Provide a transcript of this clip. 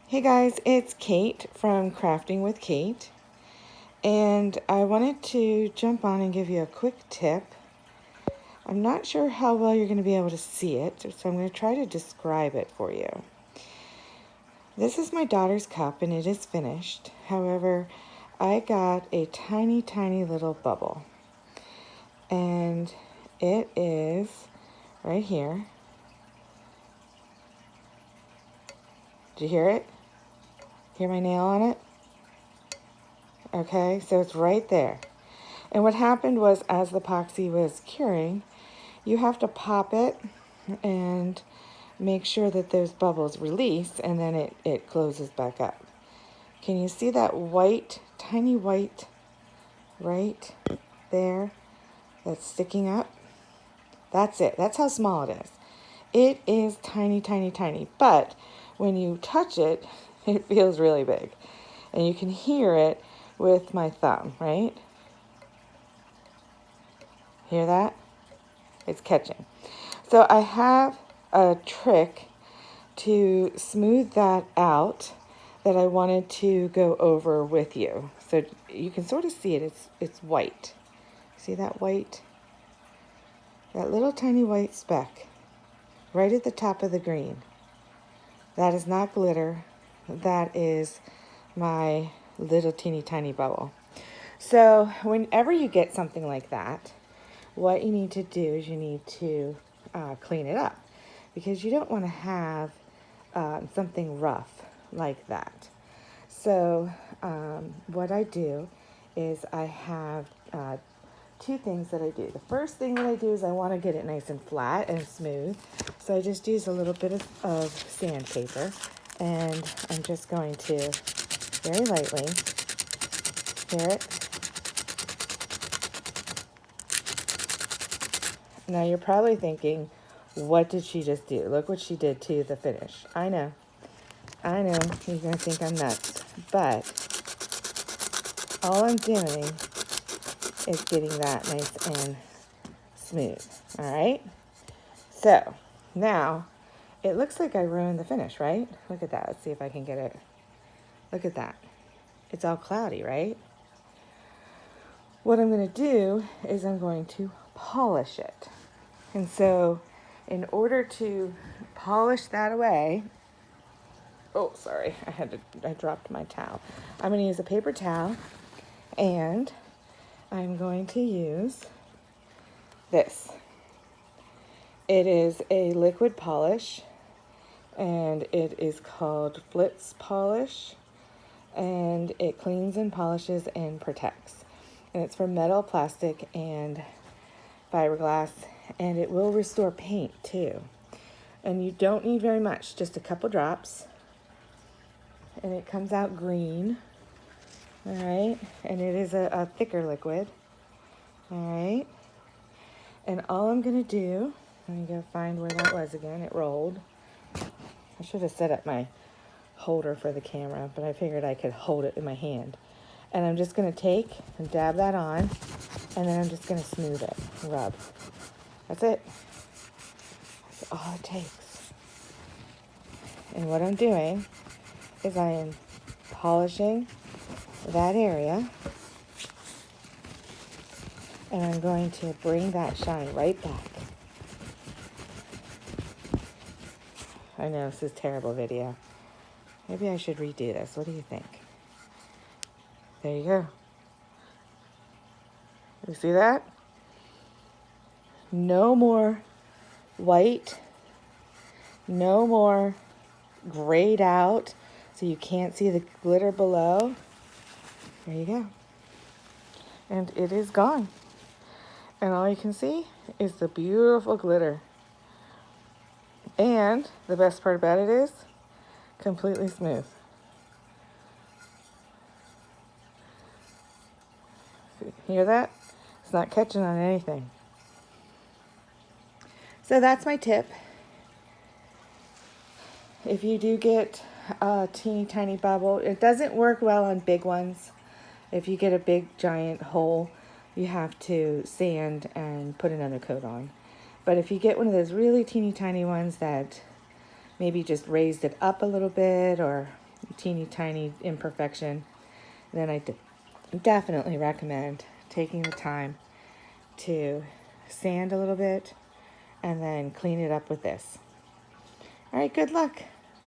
Hey guys, it's Kate from Crafting with Kate, and I wanted to jump on and give you a quick tip. I'm not sure how well you're going to be able to see it, so I'm going to try to describe it for you. This is my daughter's cup and it is finished. However, I got a tiny, tiny little bubble, and it is right here. Did you hear it? Hear my nail on it? Okay, so it's right there. And what happened was, as the epoxy was curing, you have to pop it and make sure that those bubbles release, and then it closes back up. Can you see that white, tiny white right there that's sticking up? That's it. That's how small it is. It is tiny, tiny, tiny. But when you touch it, it feels really big. And you can hear it with my thumb, right? Hear that? It's catching. So I have a trick to smooth that out that I wanted to go over with you. So you can sort of see it. It's white. See that white? That little tiny white speck right at the top of the green. That is not glitter. That is my little teeny tiny bubble. So whenever you get something like that, what you need to do is you need to clean it up, because you don't want to have something rough like that. So what I do is I have two things that I do. The first thing that I do is I want to get it nice and flat and smooth. So I just use a little bit of sandpaper, and I'm just going to very lightly, hear it? Now you're probably thinking, what did she just do? Look what she did to the finish. I know, you're going to think I'm nuts, but all I'm doing is getting that nice and smooth, all right? So now it looks like I ruined the finish, right? Look at that. Let's see if I can get it. Look at that. It's all cloudy, right? What I'm going to do is I'm going to polish it. And so in order to polish that away, oh, sorry, I dropped my towel. I'm going to use a paper towel, and I'm going to use this. It is a liquid polish, and it is called Flitz Polish, and it cleans and polishes and protects. And it's for metal, plastic, and fiberglass, and it will restore paint too. And you don't need very much, just a couple drops. And it comes out green, all right? And it is a thicker liquid, all right? And all I'm gonna do, let me go find where that was again. It rolled. I should have set up my holder for the camera, but I figured I could hold it in my hand. And I'm just gonna take and dab that on, and then I'm just gonna smooth it, rub. That's it. That's all it takes. And what I'm doing is I am polishing that area, and I'm going to bring that shine right back. I know this is a terrible video. Maybe I should redo this. What do you think? There you go. You see that? No more white. No more grayed out so you can't see the glitter below. There you go. And it is gone. And all you can see is the beautiful glitter. And the best part about it is completely smooth. Hear that? It's not catching on anything. So that's my tip. If you do get a teeny tiny bubble, it doesn't work well on big ones. If you get a big giant hole, you have to sand and put another coat on. But if you get one of those really teeny tiny ones that maybe just raised it up a little bit, or teeny tiny imperfection, then I definitely recommend taking the time to sand a little bit and then clean it up with this. All right, good luck.